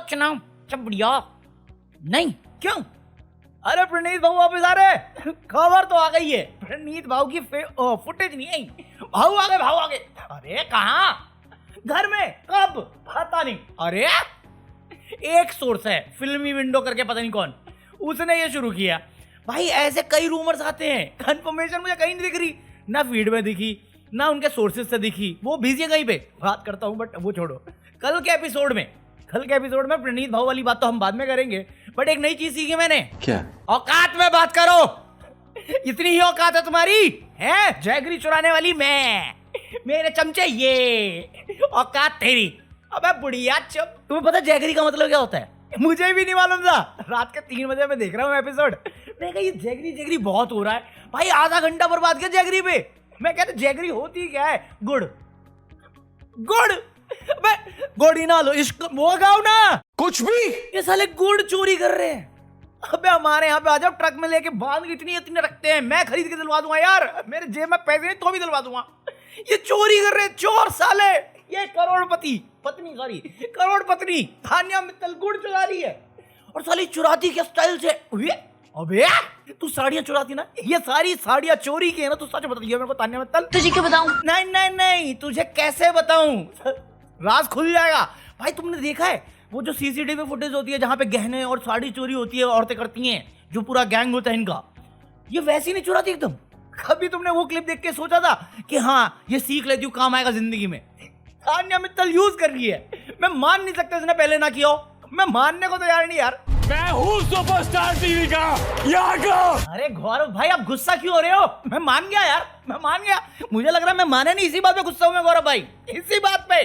चुनाव सब बढ़िया। नहीं क्यों? अरे प्रणीत भाऊ वापस आ रहे। खबर तो आ गई है, प्रणीत भाऊ की फुटेज नहीं आई। भाऊ आ गए। अरे कहाँ? घर में। कब? पता नहीं। अरे एक सोर्स है फिल्मी विंडो करके, पता नहीं कौन, उसने ये शुरू किया। भाई ऐसे कई रूमर्स आते हैं, कंफर्मेशन मुझे कहीं नहीं दिख रही, ना फीड में दिखी ना उनके सोर्सेज से दिखी। वो बिजी है कहीं पे, बात करता हूँ बट वो छोड़ो। कल के एपिसोड में प्रणीत भाव वाली बात तो हम बाद में करेंगे, बट एक नई चीज सीखी मैंने। क्या? औकात में बात करो। इतनी ही औकात है तुम्हारी है? जैगरी चुराने वाली मैं, मेरे चमचे ये, औकात तेरी। अबे बुढ़िया चुप। तुम्हें पता जैगरी का मतलब क्या होता है? मुझे भी नहीं मालूम था। रात के 3 बजे मैं देख रहा हूँ एपिसोड, मैं कहा ये जैगरी बहुत हो रहा है भाई। आधा घंटा बर्बाद किया जैगरी पे। मैं कहता जैगरी होती क्या है? गुड़। गुड़ ही ना लो, इश्क वो गाओ ना कुछ भी। ये साले गुड़ चोरी कर रहे हैं। अबे हमारे यहाँ पे आ जाओ, ट्रक में लेके बांध इतनी रखते हैं, मैं खरीद के दिलवा दूंगा यार। मेरे जेब में पैसे नहीं तो भी दिलवा दूंगा। ये चोरी कर रहे हैं, चोर साले। ये करोड़पति तान्या मित्तल गुड़ चुरा रही है, और साली चुराती क्या स्टाइल से। अबे तू साड़ियां चुराती ना, ये सारी साड़ियां चोरी की है ना? तू सच बताइए मेरे को तान्या मित्तल। तुझे क्यों बताऊं? नहीं, तुझे कैसे बताऊं? राज खुल जाएगा। भाई तुमने देखा है वो जो सीसीटीवी फुटेज होती है जहां पे गहने और साड़ी चोरी होती है, औरतें करती हैं, जो पूरा गैंग होता है इनका, ये वैसी नहीं चुराती एकदम। कभी तुमने वो क्लिप देख के सोचा था कि हाँ ये सीख लेती हूँ, काम आएगा जिंदगी में? तान्या मित्तल यूज कर रही है। मैं मान नहीं सकता इसने पहले ना किया हो। मैं मानने को तैयार नहीं यार। मैं हूँ सुपरस्टार टीवी का यहाँ का। अरे गौरव भाई आप गुस्सा क्यों हो रहे हो? मैं मान गया यार, मैं मान गया। मुझे लग रहा है मैं माने नहीं, इसी बात पे गुस्सा हूं मैं गौरव भाई, इसी बात पे।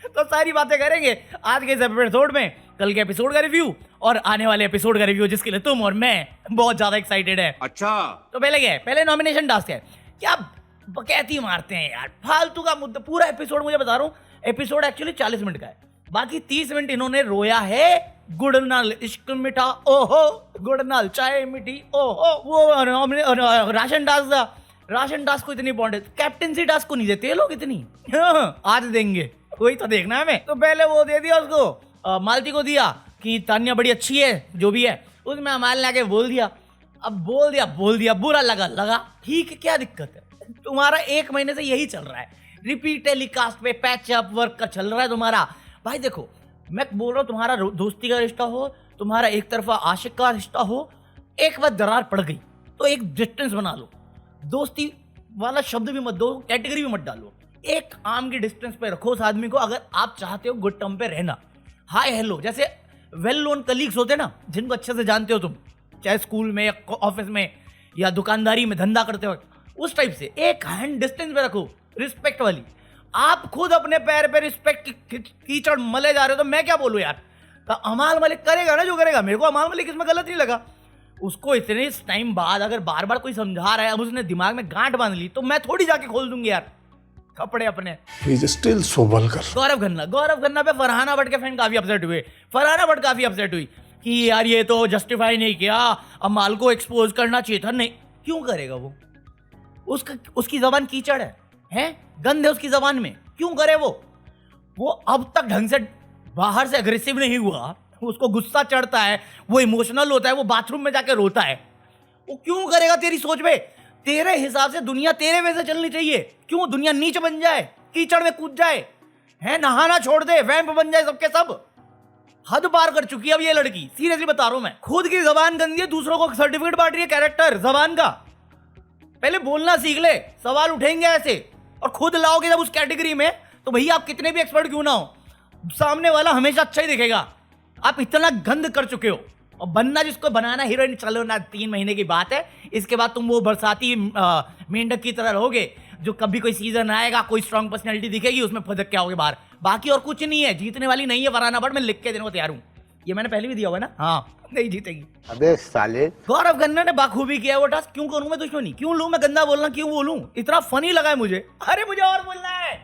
तो सारी बातें करेंगे आज के इस एपिसोड में, कल के एपिसोड का रिव्यू और आने वाले एपिसोड का रिव्यू, जिसके लिए तुम और मैं बहुत ज्यादा एक्साइटेड है। अच्छा तो पहले क्या है? पहले नॉमिनेशन टास्क है। क्या बकैती मारते हैं यार, फालतू का मुद्दा। पूरा एपिसोड मुझे बता रहा हूँ, एपिसोड एक्चुअली 40 मिनट का है, बाकी 30 मिनट इन्होंने रोया है गुड़ नाल इश्क मिठा ओहो, गुड़ नाल चाय मिठी ओहो। वो राशन टास्क को इतनी इंपॉर्टेंट, कैप्टेंसी टास्क को नहीं देते लोग इतनी। आज देंगे, वही तो देखना है हमें। तो पहले वो दे दिया उसको, मालती को दिया कि तान्या बड़ी अच्छी है, जो भी है। उसमें अमाल ने आके बोल दिया। अब बोल दिया बुरा लगा ठीक है, क्या दिक्कत है? तुम्हारा 1 महीने से यही चल रहा है, रिपीट टेलीकास्ट पे पैचअप वर्क का चल रहा है तुम्हारा। भाई देखो मैं बोल रहा हूँ, तुम्हारा दोस्ती का रिश्ता हो, तुम्हारा एक तरफा आशिक का रिश्ता हो, एक बार दरार पड़ गई तो एक डिस्टेंस बना लो। दोस्ती वाला शब्द भी मत दो, कैटेगरी भी मत डालो, एक आर्म की डिस्टेंस पे रखो उस आदमी को, अगर आप चाहते हो गुड टर्म पे रहना। हाय हेलो जैसे वेल नोन कलीग्स होते ना, जिनको अच्छे से जानते हो तुम, चाहे स्कूल में या ऑफिस में या दुकानदारी में धंधा करते हो, उस टाइप से एक हैंड डिस्टेंस पे रखो, रिस्पेक्ट वाली। आप खुद अपने पैर पे रिस्पेक्ट की कीचड़ मले जा रहे हो, तो मैं क्या बोलूं यार? तो अमाल मलिक करेगा ना जो करेगा। मेरे को अमाल मलिक इसमें गलत नहीं लगा। उसको इतने टाइम बाद अगर बार बार कोई समझा रहा है, अब उसने दिमाग में गांठ बांध ली, तो मैं थोड़ी जाके खोल दूंगी यार कपड़े अपने। Still so vulgar. Gaurav Khanna पे फरहाना भट्ट के फैन काफी अपसेट हुए। फरहाना भट्ट काफी अपसेट हुई कि यार ये तो जस्टिफाई नहीं किया, अमाल को एक्सपोज करना चाहिए था। नहीं, क्यों करेगा वो? उसकी जबान कीचड़ है गंद है उसकी जबान में, क्यों करे वो अब तक ढंग से बाहर से अग्रेसिव नहीं हुआ। उसको गुस्सा चढ़ता है, वो इमोशनल होता है, वो बाथरूम में जाके रोता है। वो क्यों करेगा तेरी सोच में? तेरे हिसाब से दुनिया तेरे वैसे चलनी चाहिए। क्यों दुनिया नीच बन जाए, कीचड़ में कूद जाए, है नहाना छोड़ दे, वैम्प बन जाए सबके सब? हद पार कर चुकी है अब ये लड़की, सीरियसली बता रहा हूं मैं। खुद की जबान गंदी है, दूसरों को सर्टिफिकेट बांट रही है कैरेक्टर जबान का। पहले बोलना सीख ले, सवाल उठेंगे ऐसे, और खुद लाओगे जब उस कैटेगरी में, तो भैया आप कितने भी एक्सपर्ट क्यों ना हो, सामने वाला हमेशा अच्छा ही दिखेगा। आप इतना गंद कर चुके हो, और बनना जिसको बनाना हीरोइन, चलो ना 3 महीने की बात है, इसके बाद तुम वो बरसाती मेंढक की तरह रहोगे, जो कभी कोई सीजन आएगा, कोई स्ट्रॉन्ग पर्सनैलिटी दिखेगी, उसमें फदक के आओगे बाहर। बाकी और कुछ नहीं है, जीतने वाली नहीं है फरहाना भट्ट। मैं लिख के देने को तैयार हूँ, ये मैंने पहले भी दिया हुआ है ना। हाँ, नहीं जीतेगी। अबे साले। गौरव खन्ना ने बाखूबी किया वो टास्क। क्यों करूं मैं दुश्मनी? क्यों लूं मैं गंदा बोलना? क्यों बोलूं? इतना फनी लगा है मुझे। अरे मुझे और बोलना है,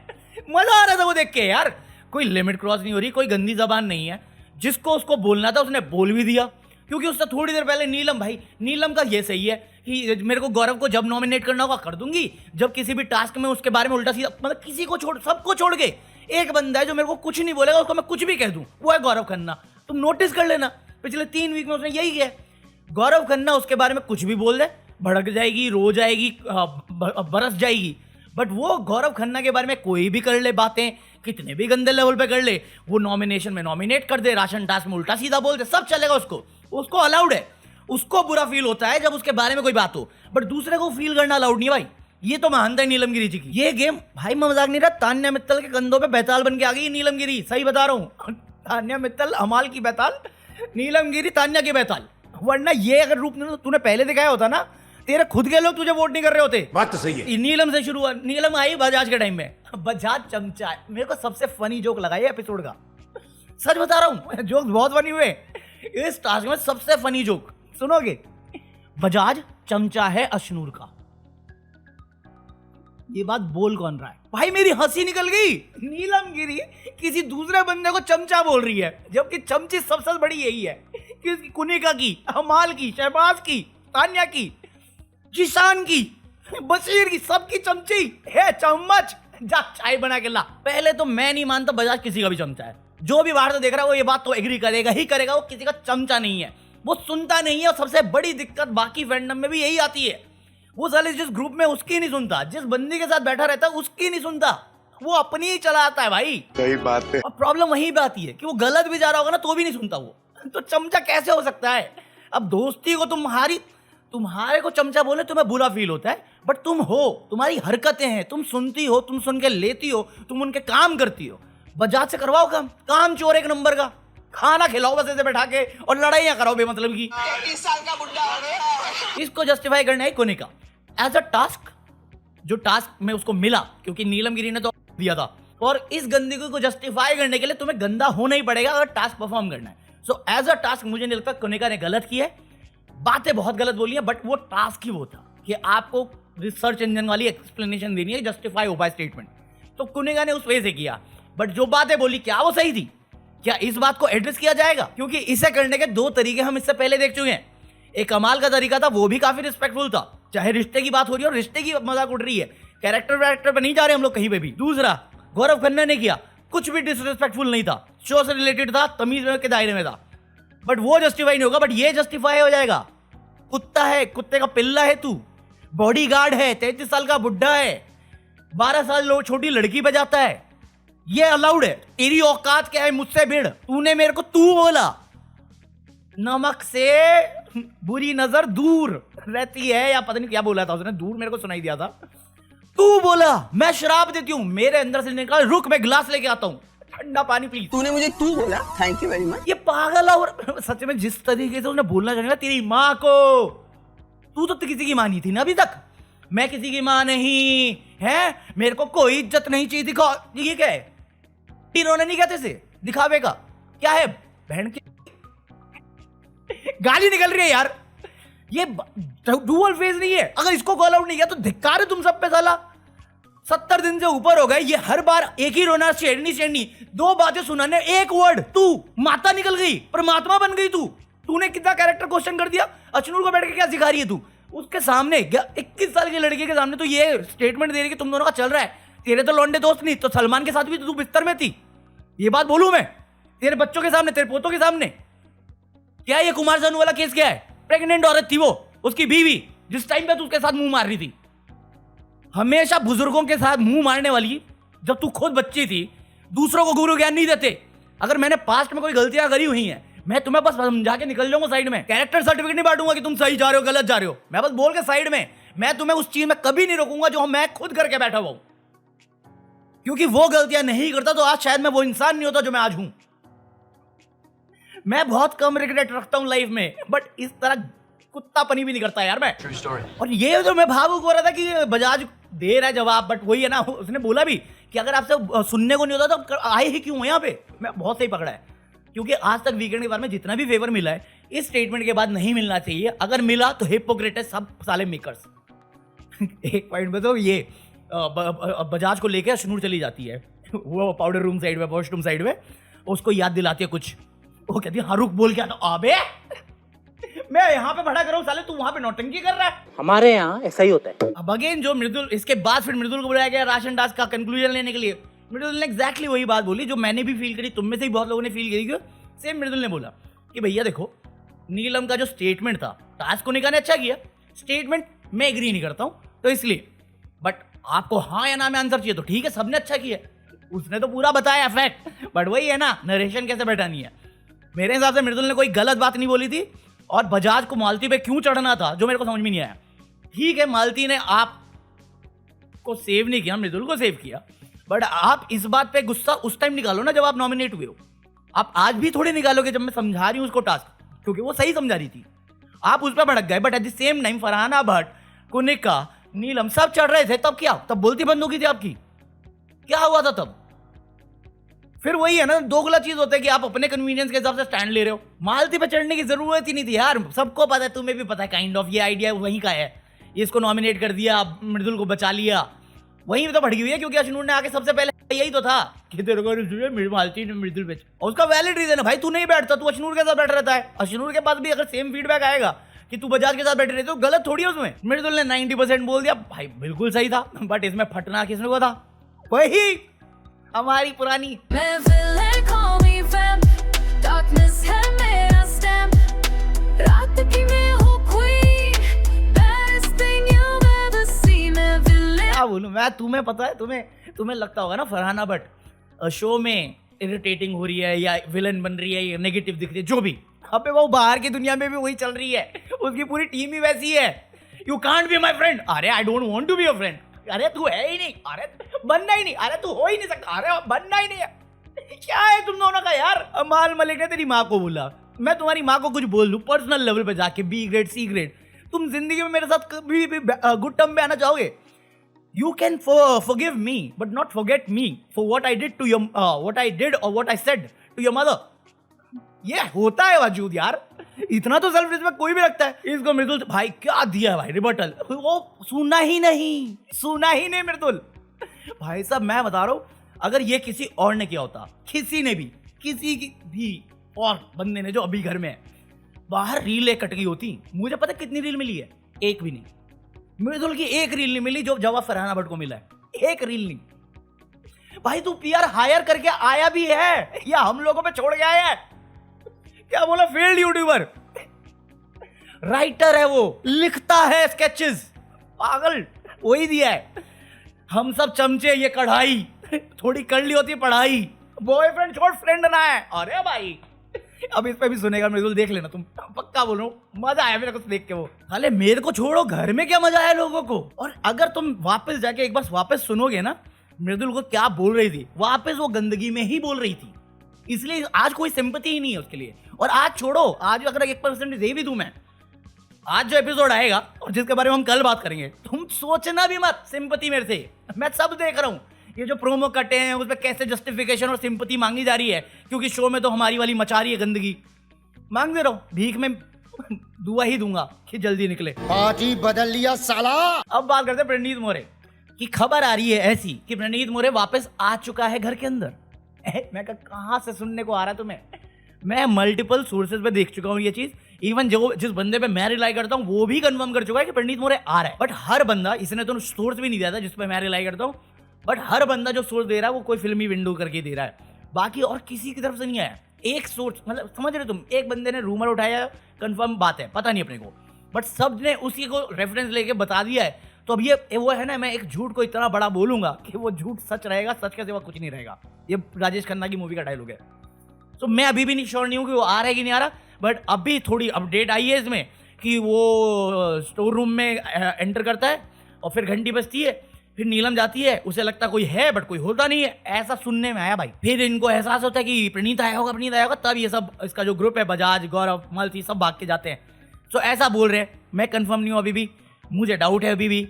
मजा आ रहा था वो देख के यार। कोई लिमिट क्रॉस नहीं हो रही, कोई गंदी जबान नहीं है। जिसको उसको बोलना था उसने बोल भी दिया, क्योंकि उससे थोड़ी देर पहले नीलम का ये सही है कि मेरे को गौरव को जब नॉमिनेट करना होगा कर दूंगी, जब किसी भी टास्क में उसके बारे में उल्टा सीधा, मतलब किसी को छोड़, सबको छोड़ के एक बंदा है जो मेरे को कुछ नहीं बोलेगा, उसको मैं कुछ भी कह दूं, वो है गौरव खन्ना। तुम नोटिस कर लेना, पिछले 3 वीक में उसने यही किया। गौरव खन्ना उसके बारे में कुछ भी बोल दे, भड़क जाएगी, रो जाएगी, बरस जाएगी, बट वो गौरव खन्ना के बारे में कोई भी कर ले बातें, कितने भी गंदे लेवल पे कर ले, वो नॉमिनेशन में नॉमिनेट कर दे, राशन टास्क में उल्टा सीधा बोल दे, सब चलेगा उसको अलाउड है। उसको बुरा फील होता है जब उसके बारे में कोई बात हो, बट दूसरे को फील करना अलाउड नहीं भाई। ये तो महानता है नीलमगिरी जी की। ये गेम भाई मैं मजाक नहीं रहा, तान्या मित्तल के कंधों पे बैताल बन के आ गई नीलमगिरी, सही बता रहा हूँ। तान्या मित्तल अमाल की बैताल, नीलमगिरी तान्या की बैताल। वरना ये अगर रूप तूने पहले दिखाया होता ना, तेरे खुद के लोग तुझे वोट नहीं कर रहे होते। बात तो सही है। नीलम से शुरू हुआ, नीलम आई बजाज के टाइम में, बजाज चमचा है। मेरे को सबसे फनी जोक लगा ये एपिसोड का, सच बता रहा हूँ, जोक बहुत फनी हुए इस टास्क में। सबसे फनी जोक सुनोगे, बजाज चमचा है अशनूर का। ये बात बोल कौन रहा है भाई? मेरी हंसी निकल गई। नीलमगिरी किसी दूसरे बंदे को चमचा बोल रही है, जबकि चमची सबसे बड़ी यही है, किसकी? कुनिका की, अमाल की, शहबाज की, तान्या की, जिशान की, बशीर की, सबकी चमची है चम्मच। जा चाय बना के ला। पहले तो मैं नहीं मानता बजाज किसी का भी चमचा है। जो भी बाहर से देख रहा है वो ये बात तो एग्री करेगा ही करेगा, वो किसी का चमचा नहीं है, वो सुनता नहीं है। और सबसे बड़ी दिक्कत बाकी फैंडम में भी यही आती है, वो साले जिस ग्रुप में उसकी नहीं सुनता, जिस बंदी के साथ बैठा रहता है उसकी नहीं सुनता, वो अपनी ही चलाता है भाई। सही बात है। और प्रॉब्लम वहीं पे आती है कि वो गलत भी जा रहा होगा ना तो भी नहीं सुनता वो। तो चमचा कैसे हो सकता है? अब दोस्ती को तुम्हारे को चमचा बोले तुम्हें बुरा फील होता है, बट तुम हो, तुम्हारी हरकतें हैं, तुम सुनती हो, तुम सुन के लेती हो, तुम उनके काम करती हो। बजाज से करवाओ काम चोर एक नंबर का, खाना खिलाओ बस ऐसे बैठा के, और लड़ाइयां कराओ बेमतलब की। 30 साल का बुढ़ा हो गया। इसको जस्टिफाई करना है कोनिका एज अ टास्क, जो टास्क में उसको मिला, क्योंकि नीलमगिरी ने तो दिया था। और इस गंदगी को जस्टिफाई करने के लिए तुम्हें गंदा होना ही पड़ेगा अगर टास्क परफॉर्म करना है। सो एज अ टास्क मुझे नहीं लगता कोनिका ने गलत किया है, बातें बहुत गलत बोली है, बट वो टास्क ही वो था कि आपको रिसर्च इंजन वाली एक्सप्लेनेशन देनी है, जस्टिफाई हो पाए स्टेटमेंट। तो कोनिका ने उस वे से किया, बट जो बातें बोली क्या वो सही थी? क्या इस बात को एड्रेस किया जाएगा? क्योंकि इसे करने के 2 तरीके हम इससे पहले देख चुके हैं। एक कमाल का तरीका था, वो भी काफी रिस्पेक्टफुल था, चाहे रिश्ते की बात हो रही है और रिश्ते की मजाक उड़ रही है, कैरेक्टर पे नहीं जा रहे हम लोग कहीं पे भी। दूसरा, गौरव खन्ना ने किया, कुछ भी डिसरिस्पेक्टफुल नहीं था, शो से रिलेटेड था, तमीज के दायरे में था, बट वो जस्टिफाई नहीं होगा। बट ये जस्टिफाई हो जाएगा। कुत्ता है, कुत्ते का पिल्ला है तू, बॉडीगार्ड है, 33 साल का बुढ़ा है, 12 साल छोटी लड़की बजाता है, ये अलाउड है। तेरी औकात क्या है मुझसे भिड़? तूने मेरे को तू बोला। नमक से बुरी नजर दूर रहती है, या पता नहीं क्या बोला था उसने, दूर मेरे को सुनाई दिया था। तू बोला, मैं शराब देती हूं, मेरे अंदर से निकाल, रुक मैं गिलास लेके आता हूं, ठंडा पानी प्लीज। तूने मुझे तू बोला, थैंक यू वेरी मच। ये पागल है। और सच में जिस तरीके से उसने बोलना चाहिए तेरी माँ को, तू तो किसी की माँ नहीं थी ना अभी तक। मैं किसी की माँ नहीं है, मेरे को कोई इज्जत नहीं चाहिए। दिखा ये क्या है, इन्होंने नहीं कहते से दिखावे का क्या है, बहन की गाली निकल रही है यार। ये डुअल फेज नहीं है। अगर इसको कॉल आउट नहीं किया तो धिक्कार है तुम सब पे साला। 70 दिन से ऊपर हो गए, ये हर बार एक ही रोना, शेरनी 2 बातें सुनाने, एक वर्ड, तू माता निकल गई, परमात्मा बन गई तू। तूने कितना कैरेक्टर क्वेश्चन कर दिया। अचनूर को बैठ के क्या सिखा रही है तू उसके सामने? 21 साल की लड़की के सामने तो ये स्टेटमेंट दे रही कि तुम दोनों का चल रहा है। तेरे तो लौंडे दोस्त नहीं, तो सलमान के साथ भी तो तू बिस्तर में थी। ये बात बोलूं मैं तेरे बच्चों के सामने, तेरे पोतों के सामने? क्या ये कुमार सानू वाला केस क्या है? प्रेग्नेंट औरत थी वो, उसकी बीवी, जिस टाइम पे तू उसके साथ मुंह मार रही थी। हमेशा बुजुर्गों के साथ मुंह मारने वाली, जब तू खुद बच्ची थी, दूसरों को गुरु ज्ञान नहीं देते। अगर मैंने पास्ट में कोई गलतियां करी हुई हैं, मैं तुम्हें बस समझा के निकल जाऊंगा साइड में। कैरेक्टर सर्टिफिकेट नहीं बांटूंगा कि तुम सही जा रहे हो गलत जा रहे हो, मैं बस बोल के साइड में। मैं तुम्हें उस चीज में कभी नहीं रोकूंगा जो मैं खुद करके बैठा हुआ हूं, क्योंकि वो गलतियां नहीं करता तो आज शायद मैं वो इंसान नहीं होता जो मैं आज हूं। मैं बहुत कम रिग्रेट रखता हूं लाइफ में, बट इस तरह कुत्तापनी भी नहीं करता यार मैं। और ये जो मैं भावुक हो रहा था कि बजाज दे रहा है जवाब, बट वही है ना, उसने बोला भी कि अगर आपसे सुनने को नहीं होता तो आए ही क्यों यहाँ पे। मैं बहुत सही पकड़ा है, क्योंकि आज तक वीकेंड के बारे में जितना भी फेवर मिला है इस स्टेटमेंट के बाद नहीं मिलना चाहिए। अगर मिला तो हिपोक्रेट है सब साले मेकर्स। एक पॉइंट पे तो ये बजाज को लेके अशनूर चली जाती है वो पाउडर रूम साइड में, वॉशरूम साइड में, उसको याद दिलाती है कुछ। वो कहती है हाँ रुक बोल क्या था। अबे मैं यहाँ पे भड़ा कर रहा हूँ साले, तू वहां पे नौटंकी कर रहा है। हमारे यहाँ ऐसा ही होता है। अब अगेन जो मृदुल, इसके बाद फिर मृदुल को बुलाया गया राशन टास्क का कंक्लूजन लेने के लिए। मृदुल ने एग्जैक्टली वही बात बोली जो मैंने भी फील करी, तुम में से ही बहुत लोगों ने फील करी कि सेम मृदुल ने बोला कि भैया देखो, नीलम का जो स्टेटमेंट था, टास्क को निका ने अच्छा किया, स्टेटमेंट मैं एग्री नहीं करता हूँ, तो इसलिए, बट आपको हाँ या ना में आंसर चाहिए तो ठीक है, सबने अच्छा किया, उसने तो पूरा बताया फैक्ट, बट वही है ना, नरेशन कैसे बैठानी है। मेरे हिसाब से मृदुल ने कोई गलत बात नहीं बोली थी, और बजाज को मालती पे क्यों चढ़ना था जो मेरे को समझ में नहीं आया। ठीक है, मालती ने आप को सेव नहीं किया, मृदुल को सेव किया, बट आप इस बात पे गुस्सा उस टाइम निकालो ना जब आप नॉमिनेट हुए हो। आप आज भी थोड़ी निकालोगे जब मैं समझा रही हूँ उसको टास्क, क्योंकि वो सही समझा रही थी, आप उस पर भड़क गए। But at the same time Farhana Bhatt, Kunika, Neelam सब चढ़ रहे थे, तब क्या, तब बोलती बंद हो गई थी आपकी, क्या हुआ था तब? फिर वही है ना, दोगला चीज होता है कि आप अपने कन्वीनियंस के हिसाब से स्टैंड ले रहे हो। मालती पे चढ़ने की जरूरत ही नहीं थी यार, सबको पता है, तुम्हें भी पता है काइंड ऑफ, ये आइडिया वहीं का है, इसको नॉमिनेट कर दिया, मृदुल को बचा लिया, वहीं तो भड़की हुई है, क्योंकि अशनूर ने आके सबसे पहले यही तो था कि तेरे को मालती ने मृदुल पे, और उसका वैलिड रीजन है भाई, तू नहीं बैठता, तू अशनूर के साथ बैठ रहता है, अशनूर के पास भी अगर सेम फीडबैक आएगा कि तू बजाज के साथ बैठे रहे तो गलत थोड़ी है उसमें। मृदुल ने 90% बोल दिया भाई, बिल्कुल सही था, बट इसमें फटना किसने को था? वही हमारी पुरानी क्या बोलूं मैं, तुम्हें पता है, तुम्हें लगता होगा ना फरहाना भट्ट शो में इरिटेटिंग हो रही है या विलन बन रही है या नेगेटिव दिख रही है, जो भी, अबे वो बाहर की दुनिया में भी वही चल रही है, उसकी पूरी टीम ही वैसी है। You can't be my friend, अरे I don't want to be your friend, अरे तू है ही नहीं, अरे बनना ही नहीं, अरे तू हो ही नहीं सकता, अरे बनना ही नहीं है। क्या है तुम दोनों का यार? अमाल मलिक ने तेरी माँ को बोला, मैं तुम्हारी माँ को कुछ बोल दूं पर्सनल लेवल पे जाके, बी ग्रेड सी ग्रेड, तुम जिंदगी में मेरे साथ कभी भी गुड टर्म पे आना चाहोगे? You can forgive me, but not forget me for what I did to your what I did or what I said to your mother. ये होता है वजूद यार, इतना तो सेल्फ रिस्पेक्ट कोई भी रखता है। इसको मृदुल भाई क्या दिया भाई रिबटल, वो सुना ही नहीं मृदुल भाई साहब। मैं बता रहा हूँ, अगर ये किसी और ने किया होता, किसी की भी और बंदे ने जो अभी घर में है, बाहर रील कट गई होती, मुझे पता कितनी रील मिली है, एक भी नहीं। मृदुल की एक रील नहीं मिली जो जवाब फरहाना भट्ट को मिला है, एक रील नहीं। भाई तू पीआर हायर करके आया भी है या हम लोगों पे छोड़ के आया है? क्या बोला, फेल्ड यूट्यूबर, राइटर है वो, लिखता है स्केचेस, पागल, वही दिया है। हम सब चमचे, ये कढ़ाई थोड़ी कर ली होती पढ़ाई, बॉयफ्रेंड छोड़ फ्रेंड ना है। अरे भाई अब इस पे भी सुनेगा मृदुल, देख लेना तुम, पक्का बोल रहा हूं, मजा आया मेरे को देख के। वो हाले मेरे को छोड़ो, घर में क्या मजा आया लोगों को। और अगर तुम वापस जाके एक बार वापस सुनोगे ना मृदुल को क्या बोल रही थी, वापस वो गंदगी में ही बोल रही थी, इसलिए आज कोई सिंपैथी ही नहीं है उसके लिए। और आज छोड़ो, आज अगर 1% दे भी दूं मैं, आज जो एपिसोड आएगा और जिसके बारे में हम कल बात करेंगे, तुम सोचना भी मत सिंपैथी मेरे से, मैं सब देख रहा हूं। ये जो प्रोमो कटे हैं उसमें कैसे जस्टिफिकेशन और सिंपैथी मांगी जा रही है, क्योंकि शो में तो हमारी वाली मचा रही है गंदगी, मांगते रहो, भीख में दुआ ही दूंगा कि जल्दी निकले। पार्टी बदल लिया साला। अब बात करते हैं प्रणीत मोरे की। खबर आ रही है ऐसी कि प्रणीत मोरे वापस आ चुका है घर के अंदर। मैं कहां से सुनने को आ रहा है तुम्हें? मैं मल्टीपल सोर्सेज पे देख चुका हूँ ये चीज, इवन जो जिस बंदे पे मैं रिलाई करता हूँ वो भी कंफर्म कर चुका है कि प्रणीत मोरे आ रहा है। बट हर बंदा, इसने तो सोर्स भी नहीं दिया था जिस पे मैं रिलाई करता हूँ, बट हर बंदा जो सोर्स दे रहा है वो कोई फिल्मी विंडो करके दे रहा है, बाकी और किसी की तरफ से नहीं आया। एक सोर्स, मतलब समझ रहे तुम, एक बंदे ने रूमर उठाया, कंफर्म बात है, पता नहीं अपने को, बट सब ने उसी को रेफरेंस लेके बता दिया है। तो अब ये वो है ना, मैं एक झूठ को इतना बड़ा बोलूंगा कि वो झूठ सच रहेगा, सच के सिवा कुछ नहीं रहेगा। ये राजेश खन्ना की मूवी का डायलॉग है। तो मैं अभी भी नहीं श्योर नहीं हूँ कि वो आ रहा है कि नहीं आ रहा, बट अभी थोड़ी अपडेट आई है इसमें कि वो स्टोर रूम में एंटर करता है और फिर घंटी बजती है, फिर नीलम जाती है, उसे लगता कोई है बट कोई होता नहीं है, ऐसा सुनने में आया भाई। फिर इनको एहसास होता है कि प्रणीत आया होगा, तब ये सब, इसका जो ग्रुप है, बजाज, गौरव, मालती, सब भाग के जाते हैं। तो ऐसा बोल रहे हैं, मैं कंफर्म नहीं हूँ अभी भी, मुझे डाउट है अभी भी।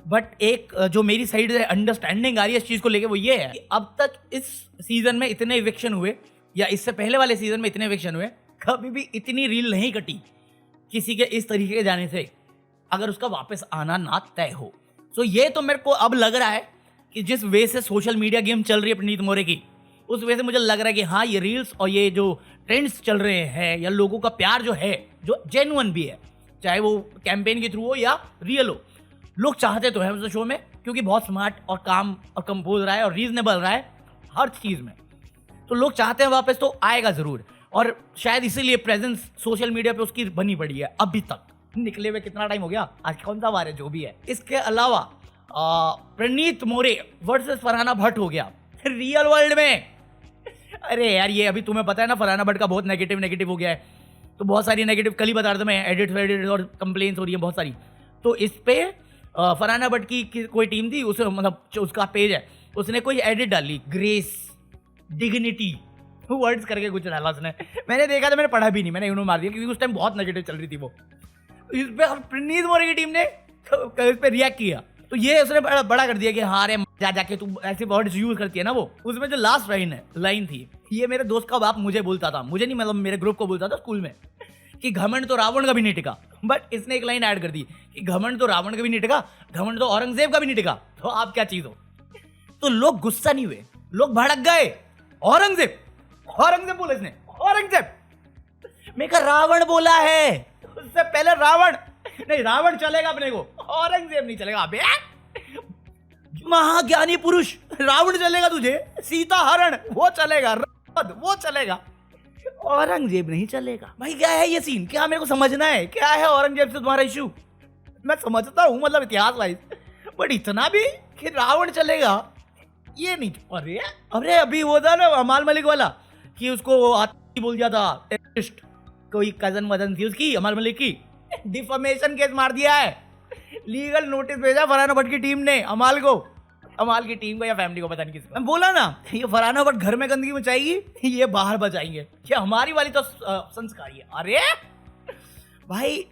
बट एक जो मेरी साइड से अंडरस्टैंडिंग आ रही है इस चीज़ को लेके, वो ये है कि अब तक इस सीजन में इतने इविक्शन हुए, या इससे पहले वाले सीजन में इतने इविक्शन हुए, कभी भी इतनी रील नहीं कटी किसी के इस तरीके के जाने से, अगर उसका वापस आना ना तय हो। सो ये तो मेरे को अब लग रहा है कि जिस वे से सोशल मीडिया गेम चल रही है प्रणीत मोरे की, उस वजह से मुझे लग रहा है कि हाँ, ये रील्स और ये जो ट्रेंड्स चल रहे हैं, या लोगों का प्यार जो है, जो जेन्युइन भी है, चाहे वो कैंपेन के थ्रू हो या रियल हो, लोग चाहते तो है उस शो में, क्योंकि बहुत स्मार्ट और काम और कंपोज रहा है और रीजनेबल रहा है हर चीज़ में। तो लोग चाहते हैं वापस, तो आएगा जरूर। और शायद इसीलिए प्रेजेंस सोशल मीडिया पे उसकी बनी पड़ी है अभी तक। निकले हुए कितना टाइम हो गया, आज कौन सा वार है, जो भी है। इसके अलावा प्रणीत मोरे वर्सेस फरहाना भट्ट हो गया रियल वर्ल्ड में। अरे यार, ये अभी तुम्हें पता है ना, फरहाना भट्ट का बहुत नेगेटिव हो गया है। तो बहुत सारी नेगेटिव, कल ही बता रहा था मैं, एडिट और कंप्लेंट्स हो रही है बहुत सारी। तो इस पे फरहाना भट्ट की कोई टीम थी, उसे मतलब उसका पेज है, उसने कोई एडिट डाली, ग्रेस डिग्निटी वर्ड्स करके कुछ डाला उसने। मैंने देखा था, मैंने पढ़ा भी नहीं, मैंने इग्नोर मार दिया क्योंकि उस टाइम बहुत नेगेटिव चल रही थी वो। इस पे प्रणीत मोरे की टीम ने इस पे रिएक्ट किया, तो ये उसने बड़ा कर दिया कि हाँ रे जाके तू ऐसे वर्ड्स यूज करती है ना। वो उसमें जो लास्ट लाइन थी, ये मेरे दोस्त का बाप मुझे बोलता था, मुझे नहीं, मतलब मेरे ग्रुप को बोलता था स्कूल में, कि घमंड तो रावण का भी नहीं टिका। बट इसने एक लाइन ऐड कर दी कि घमंड तो रावण का भी नहीं टिका, घमंड तो औरंगजेब का भी नहीं टिका, तो आप क्या चीज हो। तो लोग गुस्सा नहीं हुए, लोग भड़क गए। औरंगजेब बोला इसने, औरंगजेब। मैं कहा रावण बोला है, उससे पहले रावण नहीं, रावण चलेगा अपने को, औरंगजेब नहीं चलेगा। अबे महाज्ञानी पुरुष, रावण चलेगा तुझे, सीता हरण वो चलेगा, वो चलेगा, औरंगजेब नहीं चलेगा। भाई क्या है ये सीन, क्या मेरे को समझना है, क्या है औरंगजेब से तुम्हारा इशू। मैं समझता हूँ मतलब इतिहास वाइज, बट इतना भी कि रावण चलेगा ये नहीं। अरे अभी वो था ना अमाल मलिक वाला, कि उसको आतंकी बोल दिया था, टेररिस्ट, कोई कजन वजन थी उसकी, अमाल मलिक की, डिफेमेशन केस मार दिया है, लीगल नोटिस भेजा फरहाना भट्ट की टीम ने अमाल की टीम को या फैमिली को, पता नहीं किसको। मैं बोला ना, ये फरहाना भट्ट घर में गंदगी मचाएगी, ये बाहर बचाएंगे, क्या हमारी वाली तो संस्कारी है। अरे भाई,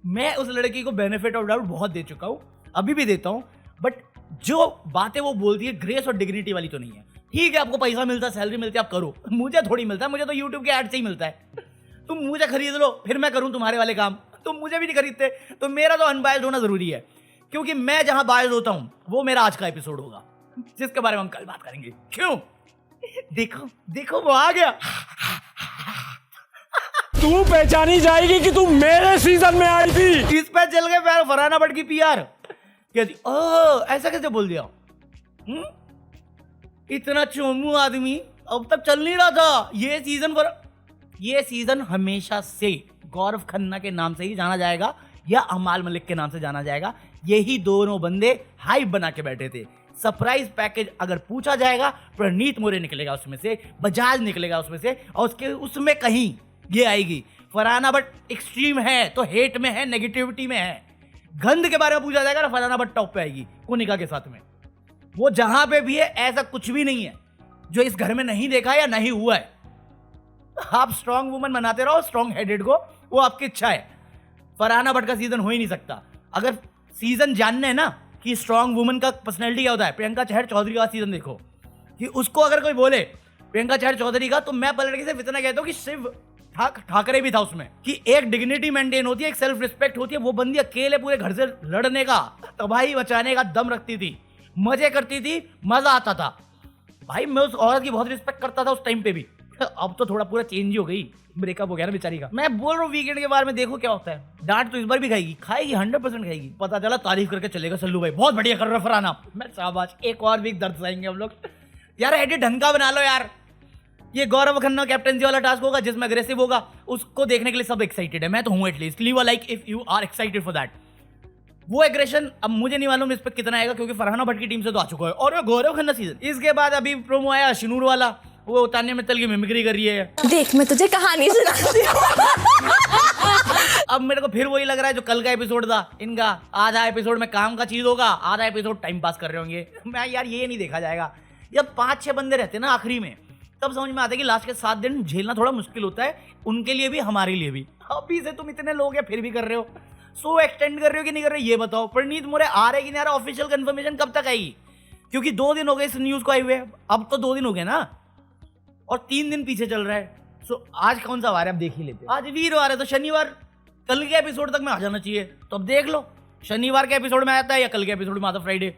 मैं उस लड़की को बेनिफिट ऑफ डाउट बहुत दे चुका हूं, अभी भी देता हूं, बट जो बातें वो बोलती है ग्रेस और डिग्निटी वाली तो नहीं है। ठीक है, आपको पैसा मिलता है, सैलरी मिलती है, आप करो, मुझे थोड़ी मिलता है, मुझे तो यूट्यूब के ऐड से ही मिलता है। तुम मुझे खरीद लो, फिर मैं करूं तुम्हारे वाले काम, तुम मुझे भी नहीं खरीदते, तो मेरा तो अनबायस्ड होना जरूरी है, क्योंकि मैं जहां बायस्ड होता हूं वो मेरा आज का एपिसोड होगा, जिसके बारे में हम कल बात करेंगे। क्यों? देखो वो आ गया। तू पहचानी जाएगी कि तू मेरे सीजन में आई थी। इस पे चल गए फरहाना भट्ट की पीआर, कहती ऐसा कैसे बोल दिया। इतना चोमू आदमी अब तक चल नहीं रहा था। ये सीजन हमेशा से गौरव खन्ना के नाम से ही जाना जाएगा या अमाल मलिक के नाम से जाना जाएगा। यही दोनों बंदे हाइप बना के बैठे थे। सरप्राइज पैकेज अगर पूछा जाएगा, प्रणीत मोरे निकलेगा उसमें से, बजाज निकलेगा उसमें से, और उसमें कहीं ये आएगी फरहाना भट्ट एक्सट्रीम है तो हेट में है, नेगेटिविटी में है। गंद के बारे में पूछा जाएगा ना, फरहाना भट्ट टॉप पे आएगी कुनिका के साथ में। वो जहां पे भी है ऐसा कुछ भी नहीं है जो इस घर में नहीं देखा या नहीं हुआ है। आप स्ट्रांग वुमन बनाते रहो, स्ट्रांग हेडेड को, वो आपकी इच्छा है। फरहाना भट्ट का सीजन हो ही नहीं सकता। अगर सीजन जानने है ना कि स्ट्रांग वुमन का पर्सनैलिटी क्या होता है, प्रियंका चहर चौधरी का सीजन देखो, कि उसको अगर कोई बोले प्रियंका चहर चौधरी का, तो मैं पलट के सिर्फ इतना कहता हूँ कि शिव ठाकरे भी था उसमें, कि एक डिग्निटी मेंटेन होती है, एक सेल्फ रिस्पेक्ट होती है। वो बंदी अकेले पूरे घर से लड़ने का, तबाही मचाने का दम रखती थी, मजे करती थी, मजा आता था। भाई मैं उस औरत की बहुत रिस्पेक्ट करता था उस टाइम पे भी। अब तो थोड़ा पूरा चेंज हो गई, ब्रेकअप हो गया ना बेचारी का। मैं बोल रहा हूँ वीकेंड के बारे में देखो क्या होता है। डांट तो इस बार भी खाएगी 100% खाएगी। पता चला तारीफ करके चलेगा सल्लू भाई, बहुत बढ़िया कर रहा है फरहाना। मैं शाबाश, एक और वीक दर्द जाएंगे हम लोग। यार एडिट ढंग का बना लो यार। ये गौरव खन्ना कैप्टनसी वाला टास्क होगा जिसमें अग्रेसिव होगा, उसको देखने के लिए सब एक्साइटेड है। मैं तो हूँ at least. Leave a like if you are excited for that. वो एग्रेशन अब मुझे नहीं मालूम इस पे कितना आएगा, क्योंकि फरहाना भट्ट की टीम से तो आ चुका है और गौरव खन्ना सीजन। इसके बाद अभी प्रोमो आया अशनूर वाला, वो तान्या मित्तल की मिमिक्री कर रही है। देख मैं तुझे कहानी सुनाती हूँ। अब मेरे को फिर वही लग रहा है जो कल का एपिसोड था इनका। आधा एपिसोड में काम का चीज होगा, आधा एपिसोड टाइम पास कर रहे होंगे। मैं यार ये नहीं देखा जाएगा। जब 5-6 बंदे रहते हैं ना आखिरी में, तब समझ में आता है कि लास्ट के 7 दिन झेलना थोड़ा मुश्किल होता है, उनके लिए भी हमारे लिए भी। अभी से तुम इतने लोग हैं फिर भी कर रहे हो, सो एक्सटेंड कर रहे हो कि नहीं कर रहे ये बताओ। प्रणीत मोरे आ रहे कि नहीं आ रहा, ऑफिशियल कंफर्मेशन कब तक आएगी? क्योंकि 2 दिन हो गए इस न्यूज को आए हुए, अब तो 2 दिन हो गए ना, और 3 दिन पीछे चल रहा है। सो आज कौन सा वार है, अब देख ही लेते हैं। आज वीरवार है, तो शनिवार कल के एपिसोड तक में आ जाना चाहिए। तो अब देख लो शनिवार के एपिसोड में आता है या कल के एपिसोड में आता फ्राइडे।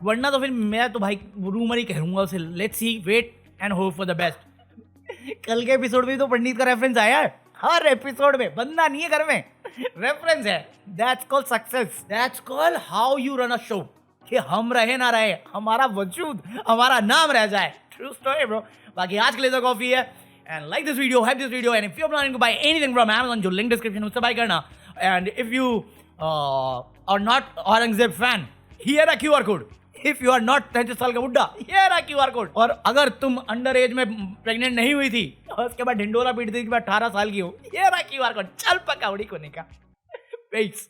वरना तो फिर मैं तो भाई रूमर ही कहूंगा उसे। Let's see, wait and hope for the best. कल के एपिसोड में तो पंडित का रेफरेंस आया है हर एपिसोड में। बंदा नहीं है घर में, रेफरेंस है। That's called success, that's called how you run a show. कि हम रहे ना रहे, हमारा वजूद, हमारा नाम रह जाए। True story bro. बाकी आज के लिए तो कॉफी है। And like this video, have this video, and if you are planning to buy anything from Amazon, जो लिंक डिस्क्रिप्शन उससे बाय करना। And if you are not Aurangzeb fan, here a QR code. If you are not 33 साल का बुड्ढा, here a QR code. और अगर तुम under as में प्रेग्नेंट नहीं हुई थी और उसके बाद ढिंडोरा पीट दी कि मैं 18 साल की हूँ, हियर अ QR कोड। चल पका उड़ी कोने का। Peace.